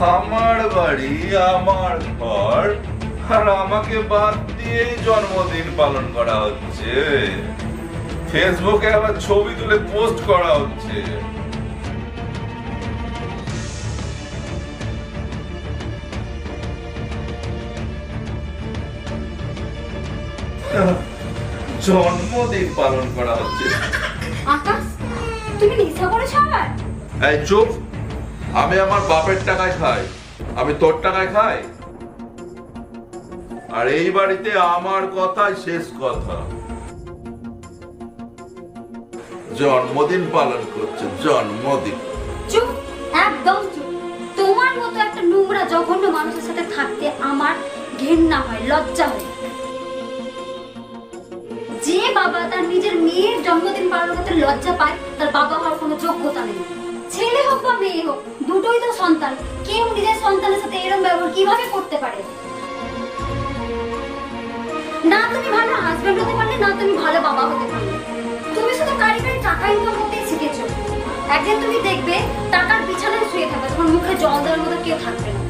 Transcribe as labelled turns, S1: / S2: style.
S1: আমার বাড়ি, আমার ঘর, আর আমাকে বাদ দিয়েই জন্মদিন পালন করা হচ্ছে। ফেসবুকে আবার ছবি তুলে পোস্ট করা হচ্ছে। জন্মদিন পালন করা হচ্ছে।
S2: আকাশ, তুমি নেশা করেছো আবার?
S1: এই চুপ! আমি আমার বাপের টাকায় খাই, আমি তোর টাকায় খাই? আর এই বাড়িতে আমার কথাই শেষ কথা। জন্মদিন পালন করছে, জন্মদিন।
S2: চুপ, একদম চুপ। তোমার মতো একটা নোংরা জঘন্য মানুষের সাথে থাকতে আমার ঘেন্না হয়, লজ্জা হয়। যে বাবা তার নিজের মেয়ের জন্মদিন পালন করতে লজ্জা পায়, তার বাবা হওয়ার কোনো যোগ্যতা নেই। ছেলে হোক বা মেয়ে হোক, দুটোই তো সন্তান। কেউ নিজের সন্তানের সাথে এরকম ব্যবহার কিভাবে করতে পারে? না তুমি ভালো হাজবেন্ড হতে পারলে, না তুমি ভালো বাবা হতে পারলে। তুমি শুধু কারি কারি টাকা ইনকাম করতেই শিখেছো। একদিন তুমি দেখবে টাকার বিছানায় শুয়ে থাকবে, তোমার মুখে জল দেওয়ার মতো কেউ থাকবে না।